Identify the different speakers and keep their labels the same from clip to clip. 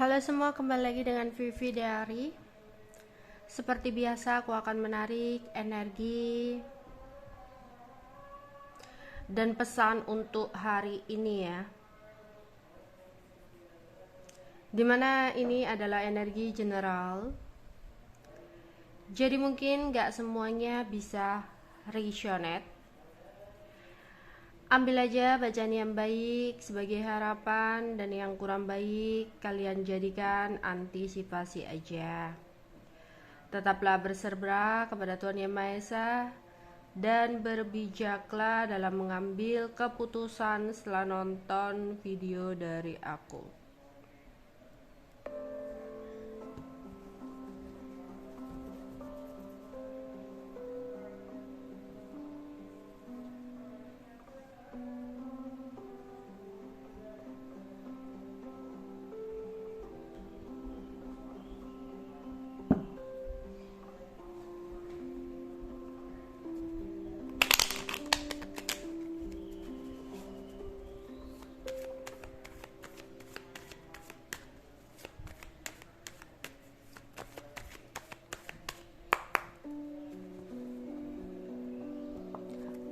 Speaker 1: Halo semua, kembali lagi dengan Vivi Diary. Seperti biasa, aku akan menarik energi dan pesan untuk hari ini ya. Dimana ini adalah energi general. Jadi mungkin gak semuanya bisa resonate. Ambil aja bacaan yang baik sebagai harapan, dan yang kurang baik kalian jadikan antisipasi aja. Tetaplah berserah kepada Tuhan Yang Maha Esa dan berbijaklah dalam mengambil keputusan setelah nonton video dari aku.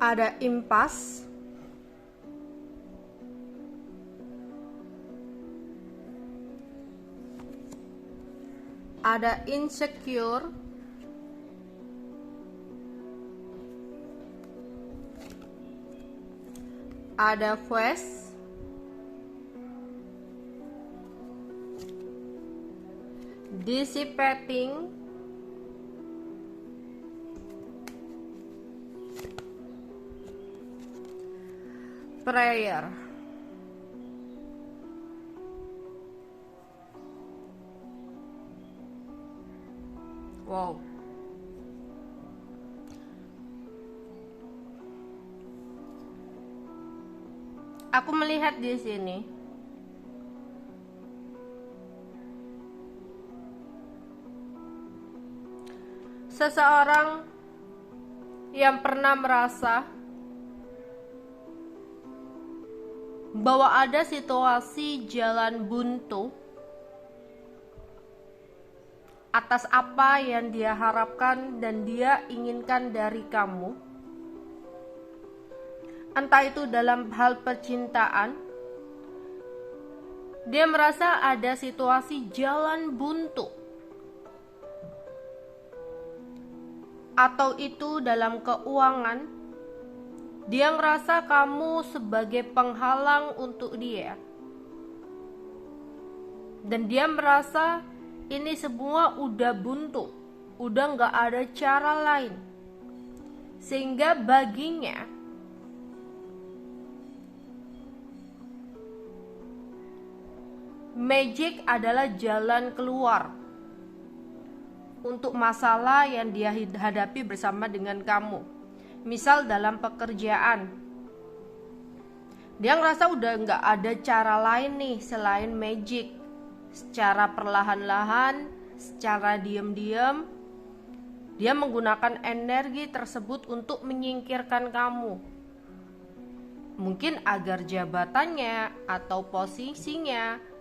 Speaker 1: Ada impas, ada insecure, ada quest, dissipating, prayer. Wow. Aku melihat di sini seseorang yang pernah merasa bahwa ada situasi jalan buntu atas apa yang dia harapkan dan dia inginkan dari kamu. Entah itu dalam hal percintaan, dia merasa ada situasi jalan buntu, atau itu dalam keuangan, dia merasa kamu sebagai penghalang untuk dia, dan dia merasa ini semua udah buntu, udah gak ada cara lain, sehingga baginya magic adalah jalan keluar untuk masalah yang dia hadapi bersama dengan kamu. Misal dalam pekerjaan, dia ngerasa udah gak ada cara lain nih selain magic. Secara perlahan-lahan, secara diam-diam, dia menggunakan energi tersebut untuk menyingkirkan kamu. Mungkin agar jabatannya atau posisinya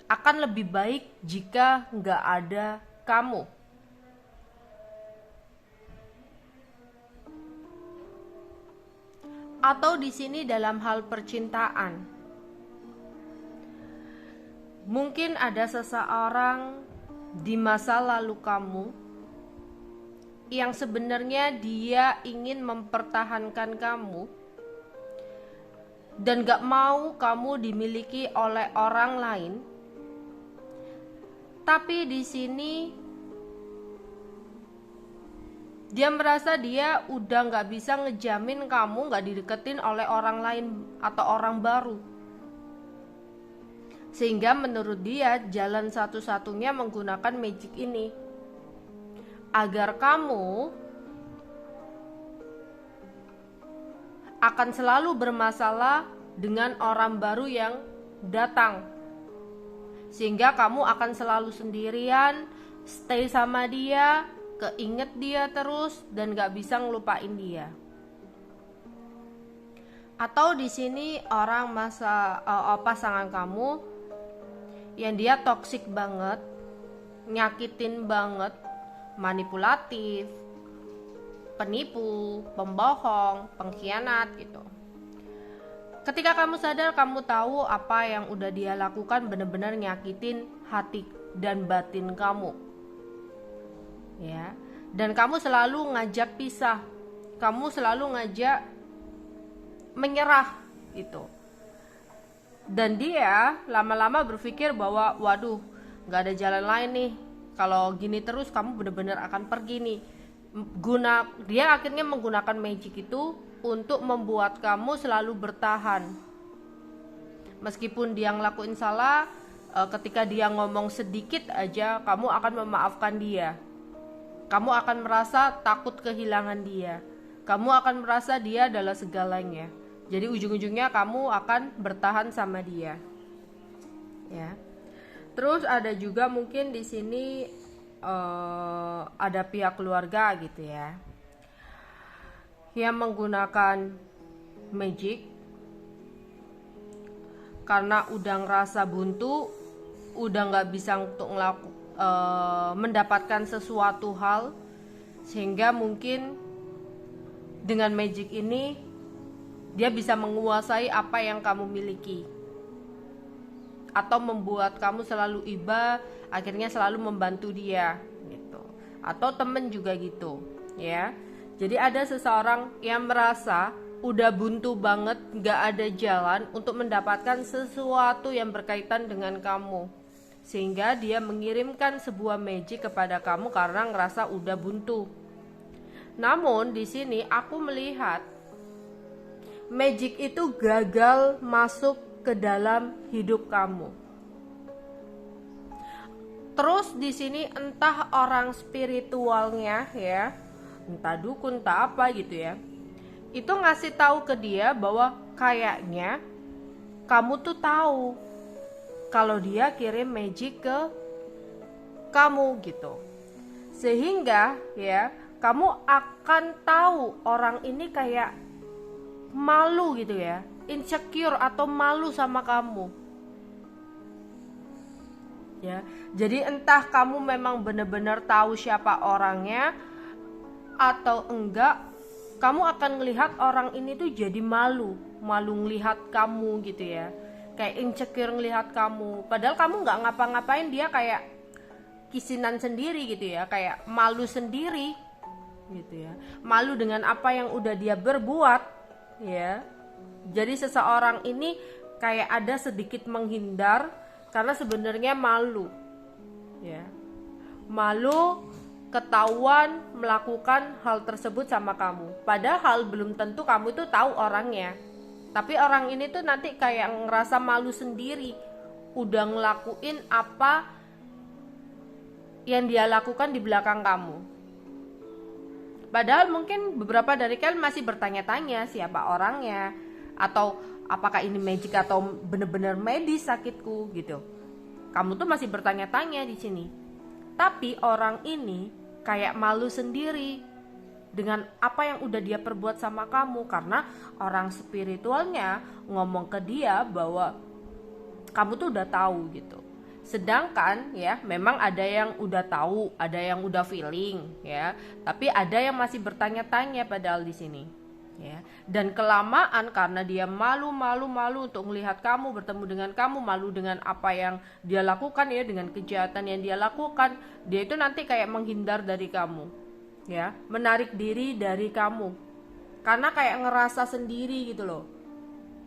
Speaker 1: akan lebih baik jika nggak ada kamu. Atau di sini dalam hal percintaan, mungkin ada seseorang di masa lalu kamu yang sebenarnya dia ingin mempertahankan kamu dan gak mau kamu dimiliki oleh orang lain. Tapi di sini dia merasa dia udah gak bisa ngejamin kamu gak dideketin oleh orang lain atau orang baru. Sehingga menurut dia jalan satu-satunya menggunakan magic ini, agar kamu akan selalu bermasalah dengan orang baru yang datang, sehingga kamu akan selalu sendirian, stay sama dia, keinget dia terus, dan gak bisa ngelupain dia. Atau di sini orang pasangan kamu yang dia toksik banget, nyakitin banget, manipulatif, penipu, pembohong, pengkhianat gitu. Ketika kamu sadar, kamu tahu apa yang udah dia lakukan benar-benar nyakitin hati dan batin kamu. Ya. Dan kamu selalu ngajak pisah. Kamu selalu ngajak menyerah gitu. Dan dia lama-lama berpikir bahwa waduh, nggak ada jalan lain nih. Kalau gini terus kamu benar-benar akan pergi nih. Dia akhirnya menggunakan magic itu untuk membuat kamu selalu bertahan. Meskipun dia ngelakuin salah, ketika dia ngomong sedikit aja, kamu akan memaafkan dia. Kamu akan merasa takut kehilangan dia. Kamu akan merasa dia adalah segalanya. Jadi ujung-ujungnya kamu akan bertahan sama dia. Ya. Terus ada juga mungkin di sini ada pihak keluarga gitu ya, yang menggunakan magic karena udah ngerasa buntu, udah nggak bisa untuk mendapatkan sesuatu hal, sehingga mungkin dengan magic ini dia bisa menguasai apa yang kamu miliki, atau membuat kamu selalu iba, akhirnya selalu membantu dia gitu. Atau temen juga gitu ya. Jadi ada seseorang yang merasa udah buntu banget, gak ada jalan untuk mendapatkan sesuatu yang berkaitan dengan kamu, sehingga dia mengirimkan sebuah magic kepada kamu karena ngerasa udah buntu. Namun di sini aku melihat magic itu gagal masuk ke dalam hidup kamu. Terus di sini entah orang spiritualnya ya, entah dukun, entah apa gitu ya, itu ngasih tahu ke dia bahwa kayaknya kamu tuh tahu kalau dia kirim magic ke kamu gitu. Sehingga ya, kamu akan tahu orang ini kayak malu gitu ya, insecure atau malu sama kamu. Ya, jadi entah kamu memang benar-benar tahu siapa orangnya atau enggak, kamu akan melihat orang ini tuh jadi malu ngelihat kamu gitu ya, kayak insecure ngelihat kamu, padahal kamu nggak ngapa-ngapain, dia kayak kisinan sendiri gitu ya, kayak malu sendiri gitu ya, malu dengan apa yang udah dia berbuat ya. Jadi seseorang ini kayak ada sedikit menghindar karena sebenarnya malu ya, malu ketahuan melakukan hal tersebut sama kamu, padahal belum tentu kamu itu tahu orangnya, tapi orang ini tuh nanti kayak ngerasa malu sendiri udah ngelakuin apa yang dia lakukan di belakang kamu. Padahal mungkin beberapa dari kalian masih bertanya-tanya siapa orangnya, atau apakah ini magic atau benar-benar medis sakitku gitu. Kamu tuh masih bertanya-tanya di sini. Tapi orang ini kayak malu sendiri dengan apa yang udah dia perbuat sama kamu, karena orang spiritualnya ngomong ke dia bahwa kamu tuh udah tahu gitu. Sedangkan ya, memang ada yang udah tahu, ada yang udah feeling ya, tapi ada yang masih bertanya-tanya padahal di sini. Ya, dan kelamaan karena dia malu untuk melihat kamu, bertemu dengan kamu, malu dengan apa yang dia lakukan ya, dengan kejahatan yang dia lakukan, dia itu nanti kayak menghindar dari kamu ya, menarik diri dari kamu karena kayak ngerasa sendiri gitu loh.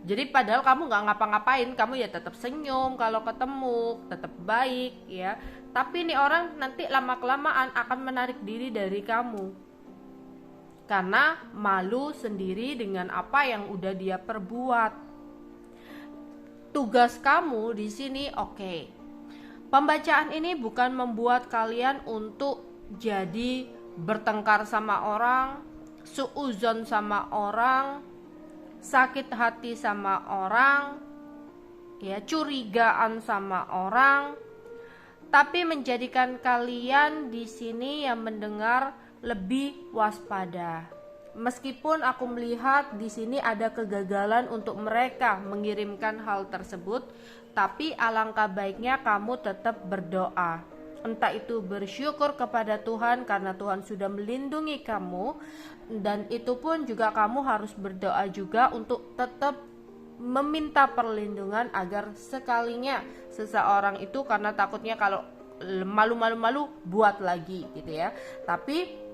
Speaker 1: Jadi padahal kamu nggak ngapa-ngapain, kamu ya tetap senyum kalau ketemu, tetap baik ya, tapi nih orang nanti lama-kelamaan akan menarik diri dari kamu karena malu sendiri dengan apa yang udah dia perbuat. Tugas kamu di sini, oke. Pembacaan ini bukan membuat kalian untuk jadi bertengkar sama orang, suuzon sama orang, sakit hati sama orang, ya, curigaan sama orang, tapi menjadikan kalian di sini yang mendengar lebih waspada, Meskipun aku melihat di sini ada kegagalan untuk mereka mengirimkan hal tersebut, tapi alangkah baiknya kamu tetap berdoa. Entah itu bersyukur kepada Tuhan karena Tuhan sudah melindungi kamu, dan itu pun juga kamu harus berdoa juga untuk tetap meminta perlindungan agar sekalinya seseorang itu, karena takutnya kalau malu buat lagi gitu ya. Tapi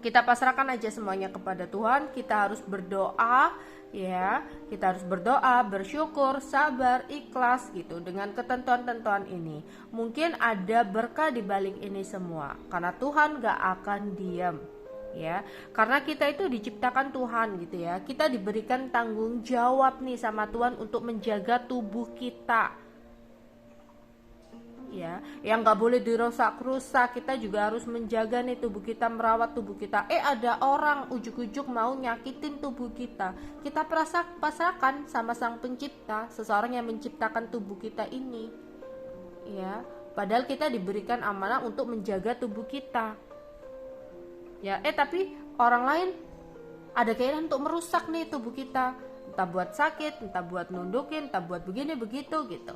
Speaker 1: kita pasrahkan aja semuanya kepada Tuhan. Kita harus berdoa ya, kita harus berdoa, bersyukur, sabar, ikhlas gitu dengan ketentuan-tentuan ini. Mungkin ada berkah di balik ini semua karena Tuhan gak akan diam ya, karena kita itu diciptakan Tuhan gitu ya. Kita diberikan tanggung jawab nih sama Tuhan untuk menjaga tubuh kita ya, yang nggak boleh dirusak-rusak. Kita juga harus menjaga nih tubuh kita, merawat tubuh kita. Ada orang ujuk-ujuk mau nyakitin tubuh kita, kita pasrahkan sama Sang Pencipta, seseorang yang menciptakan tubuh kita ini ya. Padahal kita diberikan amanah untuk menjaga tubuh kita ya. Tapi orang lain ada keinginan untuk merusak nih tubuh kita, entah buat sakit, entah buat nundukin, entah buat begini begitu gitu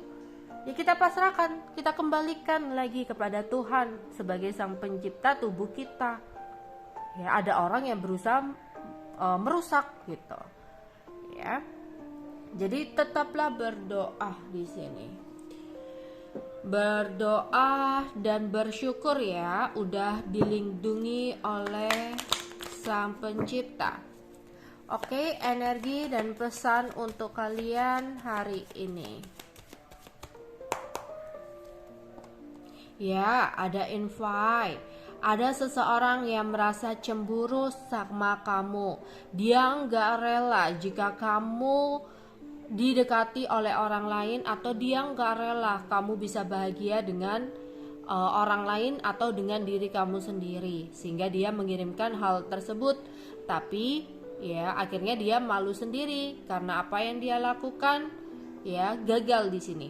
Speaker 1: ya. Kita pasrahkan, kita kembalikan lagi kepada Tuhan sebagai Sang Pencipta tubuh kita ya. Ada orang yang berusaha merusak gitu ya. Jadi tetaplah berdoa di sini, berdoa dan bersyukur ya, udah dilindungi oleh Sang Pencipta. Oke, energi dan pesan untuk kalian hari ini. Ya, ada invite. Ada seseorang yang merasa cemburu sama kamu. Dia nggak rela jika kamu didekati oleh orang lain, atau dia nggak rela kamu bisa bahagia dengan orang lain atau dengan diri kamu sendiri, sehingga dia mengirimkan hal tersebut. Tapi ya akhirnya dia malu sendiri karena apa yang dia lakukan ya gagal di sini.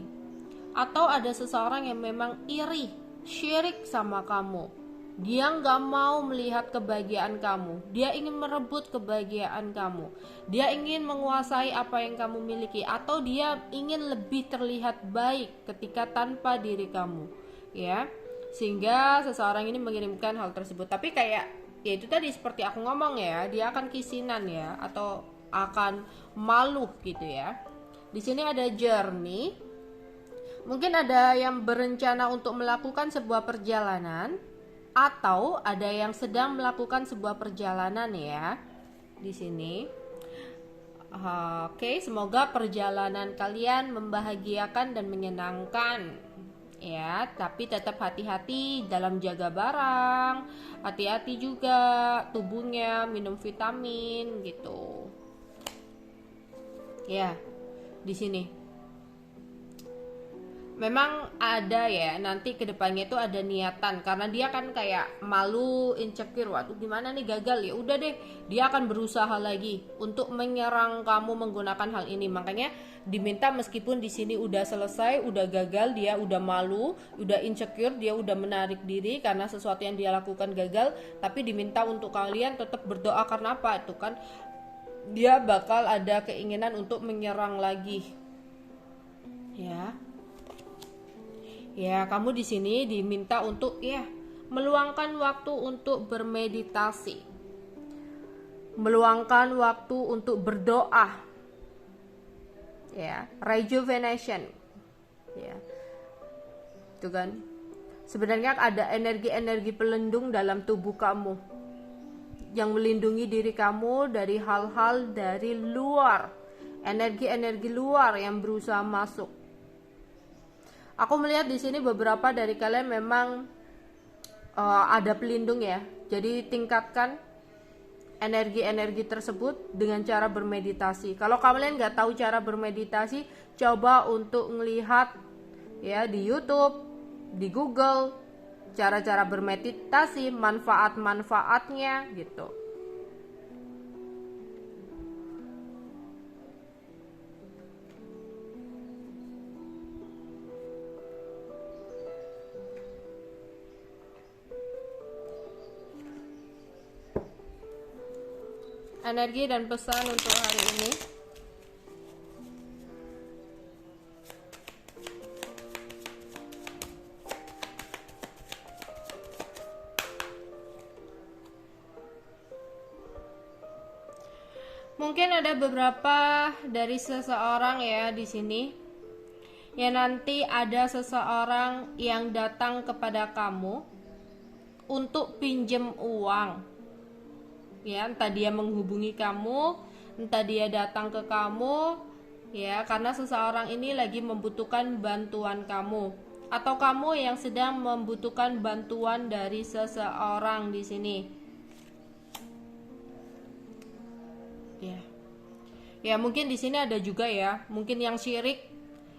Speaker 1: Atau ada seseorang yang memang iri, syirik sama kamu. Dia nggak mau melihat kebahagiaan kamu. Dia ingin merebut kebahagiaan kamu. Dia ingin menguasai apa yang kamu miliki, atau dia ingin lebih terlihat baik ketika tanpa diri kamu ya. Sehingga seseorang ini mengirimkan hal tersebut. Tapi kayak ya itu tadi seperti aku ngomong ya, dia akan kisinan ya, atau akan malu gitu ya. Di sini ada journey. Mungkin ada yang berencana untuk melakukan sebuah perjalanan, atau ada yang sedang melakukan sebuah perjalanan ya di sini. Oke, semoga perjalanan kalian membahagiakan dan menyenangkan ya. Tapi tetap hati-hati dalam jaga barang, hati-hati juga tubuhnya, minum vitamin gitu ya. Di sini memang ada ya, nanti kedepannya itu ada niatan, karena dia kan kayak malu, insecure, waduh gimana nih gagal, ya udah deh dia akan berusaha lagi untuk menyerang kamu menggunakan hal ini. Makanya diminta, meskipun di sini udah selesai, udah gagal, dia udah malu, udah insecure, dia udah menarik diri karena sesuatu yang dia lakukan gagal, tapi diminta untuk kalian tetap berdoa. Karena apa? Itu kan dia bakal ada keinginan untuk menyerang lagi ya. Ya, kamu di sini diminta untuk ya meluangkan waktu untuk bermeditasi, meluangkan waktu untuk berdoa, ya, rejuvenation, ya, itu kan. Sebenarnya ada energi-energi pelindung dalam tubuh kamu yang melindungi diri kamu dari hal-hal dari luar, energi-energi luar yang berusaha masuk. Aku melihat di sini beberapa dari kalian memang ada pelindung ya. Jadi tingkatkan energi-energi tersebut dengan cara bermeditasi. Kalau kalian nggak tahu cara bermeditasi, coba untuk melihat ya di YouTube, di Google, cara-cara bermeditasi, manfaat-manfaatnya gitu. Energi dan pesan untuk hari ini. Mungkin ada beberapa dari seseorang ya di sini. Ya, nanti ada seseorang yang datang kepada kamu untuk pinjem uang. Ya, entah dia menghubungi kamu, entah dia datang ke kamu, ya, karena seseorang ini lagi membutuhkan bantuan kamu, atau kamu yang sedang membutuhkan bantuan dari seseorang di sini. Ya, mungkin di sini ada juga ya, mungkin yang syirik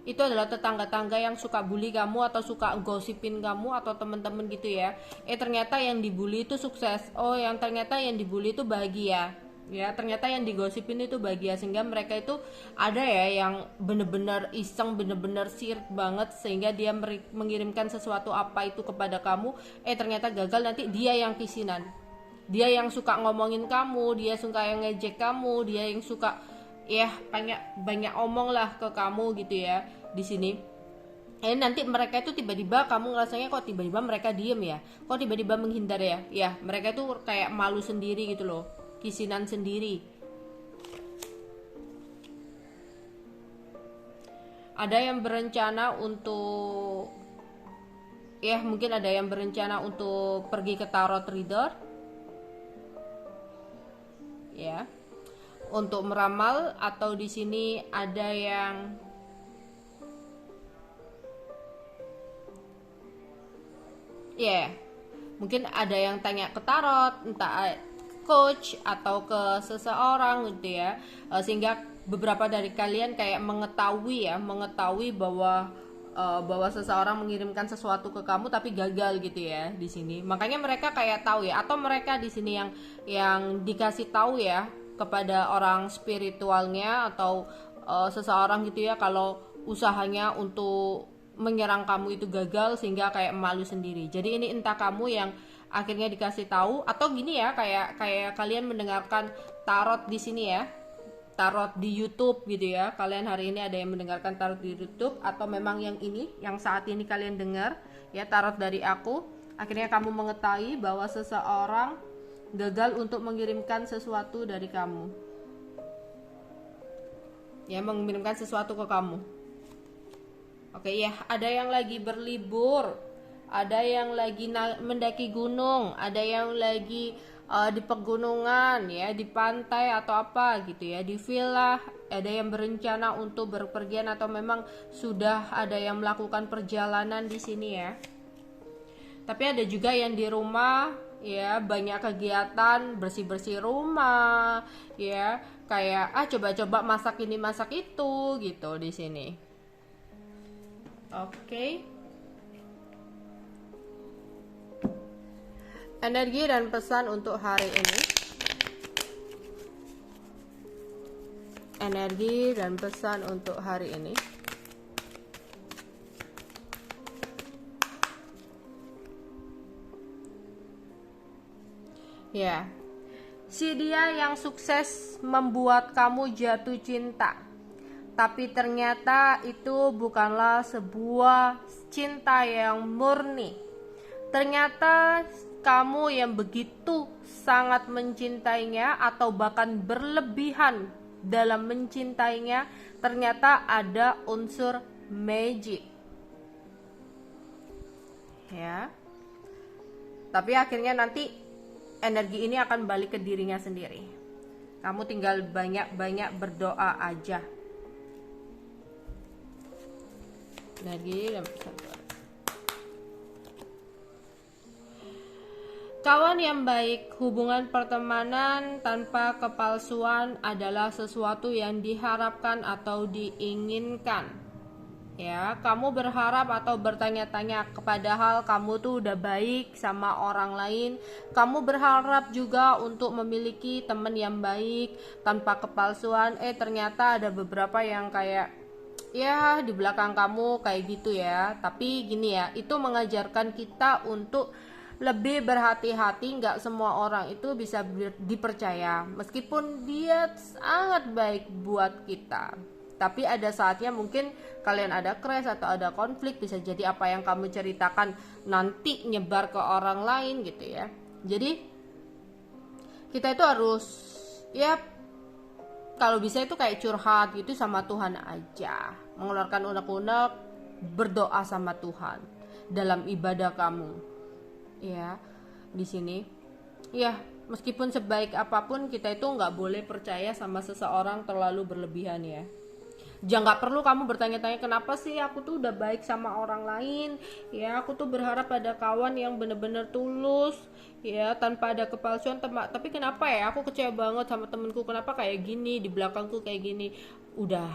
Speaker 1: itu adalah tetangga-tangga yang suka bully kamu atau suka gosipin kamu atau temen-temen gitu ya. Ternyata yang dibully itu sukses. Oh, yang ternyata yang dibully itu bahagia. Ya, ternyata yang digosipin itu bahagia, sehingga mereka itu ada ya yang bener-bener iseng, bener-bener sirik banget, sehingga dia mengirimkan sesuatu apa itu kepada kamu. Ternyata gagal, nanti dia yang kisinan. Dia yang suka ngomongin kamu, dia suka yang ngejek kamu, dia yang suka ya banyak omong lah ke kamu gitu ya di sini. Nanti mereka itu tiba-tiba kamu ngerasanya kok tiba-tiba mereka diem ya, kok tiba-tiba menghindar ya. Ya, mereka itu kayak malu sendiri gitu loh, kisinan sendiri. Ada yang berencana untuk mungkin ada yang berencana untuk pergi ke tarot reader ya, untuk meramal, atau di sini ada yang mungkin ada yang tanya ke tarot, entah coach atau ke seseorang gitu ya, sehingga beberapa dari kalian kayak mengetahui bahwa seseorang mengirimkan sesuatu ke kamu tapi gagal gitu ya di sini. Makanya mereka kayak tahu ya, atau mereka di sini yang dikasih tahu ya kepada orang spiritualnya atau seseorang gitu ya, kalau usahanya untuk menyerang kamu itu gagal, sehingga kayak malu sendiri. Jadi ini entah kamu yang akhirnya dikasih tahu, atau gini ya, kayak kalian mendengarkan tarot di sini ya, tarot di YouTube gitu ya. Kalian hari ini ada yang mendengarkan tarot di YouTube, atau memang yang ini yang saat ini kalian dengar ya, tarot dari aku. Akhirnya kamu mengetahui bahwa seseorang gagal untuk mengirimkan sesuatu dari kamu. Ya, mengirimkan sesuatu ke kamu. Oke ya, ada yang lagi berlibur, ada yang lagi mendaki gunung, ada yang lagi di pegunungan ya, di pantai atau apa gitu ya, di villa. Ada yang berencana untuk berpergian, atau memang sudah ada yang melakukan perjalanan di sini ya. Tapi ada juga yang di rumah ya, banyak kegiatan bersih-bersih rumah ya, kayak coba-coba masak ini masak itu gitu di sini. Oke. Energi dan pesan untuk hari ini. Energi dan pesan untuk hari ini. Ya. Si dia yang sukses membuat kamu jatuh cinta. Tapi ternyata itu bukanlah sebuah cinta yang murni. Ternyata kamu yang begitu sangat mencintainya, atau bahkan berlebihan dalam mencintainya, ternyata ada unsur magic. Ya. Tapi akhirnya nanti energi ini akan balik ke dirinya sendiri. Kamu tinggal banyak-banyak berdoa aja. Energi dan pesan. Kawan yang baik, hubungan pertemanan tanpa kepalsuan adalah sesuatu yang diharapkan atau diinginkan. Ya, kamu berharap atau bertanya-tanya, padahal kamu tuh udah baik sama orang lain. Kamu berharap juga untuk memiliki teman yang baik tanpa kepalsuan. Ternyata ada beberapa yang kayak ya di belakang kamu kayak gitu ya. Tapi gini ya, itu mengajarkan kita untuk lebih berhati-hati. Nggak semua orang itu bisa dipercaya meskipun dia sangat baik buat kita, tapi ada saatnya mungkin kalian ada crash atau ada konflik, bisa jadi apa yang kamu ceritakan nanti nyebar ke orang lain gitu ya. Jadi kita itu harus, ya kalau bisa itu kayak curhat gitu sama Tuhan aja, mengeluarkan unek-unek, berdoa sama Tuhan dalam ibadah kamu ya di sini. Ya meskipun sebaik apapun kita itu nggak boleh percaya sama seseorang terlalu berlebihan ya. Jangan, nggak perlu kamu bertanya-tanya kenapa sih aku tuh udah baik sama orang lain ya, aku tuh berharap ada kawan yang bener-bener tulus ya, tanpa ada kepalsuan, tapi kenapa ya aku kecewa banget sama temenku, kenapa kayak gini di belakangku kayak gini. Udah,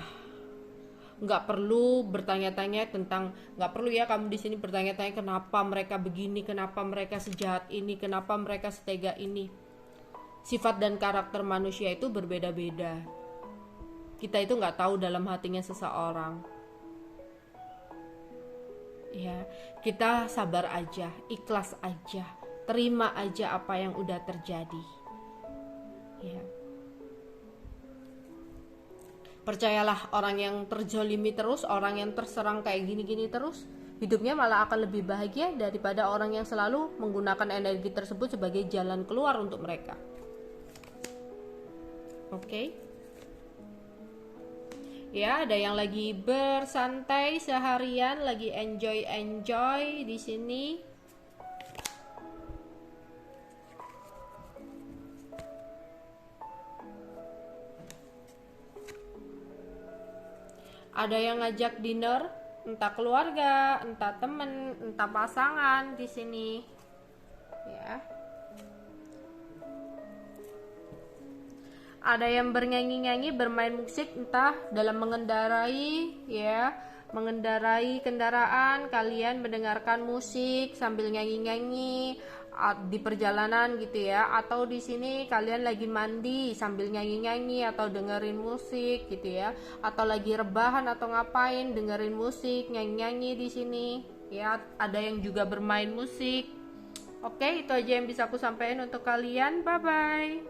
Speaker 1: nggak perlu bertanya-tanya tentang, nggak perlu ya kamu di sini bertanya-tanya kenapa mereka begini, kenapa mereka sejahat ini, kenapa mereka setega ini. Sifat dan karakter manusia itu berbeda-beda. Kita itu nggak tahu dalam hatinya seseorang. Ya, kita sabar aja, ikhlas aja, terima aja apa yang udah terjadi. Ya. Percayalah, orang yang terjolimi terus, orang yang terserang kayak gini-gini terus, hidupnya malah akan lebih bahagia daripada orang yang selalu menggunakan energi tersebut sebagai jalan keluar untuk mereka. Oke? Ya, ada yang lagi bersantai seharian, lagi enjoy di sini. Ada yang ngajak dinner, entah keluarga, entah temen, entah pasangan di sini. Ya. Ada yang bernyanyi-nyanyi, bermain musik, entah dalam mengendarai ya, mengendarai kendaraan, kalian mendengarkan musik sambil nyanyi-nyanyi di perjalanan gitu ya, atau di sini kalian lagi mandi sambil nyanyi-nyanyi atau dengerin musik gitu ya, atau lagi rebahan atau ngapain dengerin musik, nyanyi-nyanyi di sini ya. Ada yang juga bermain musik. Oke, itu aja yang bisa aku sampaikan untuk kalian. Bye bye.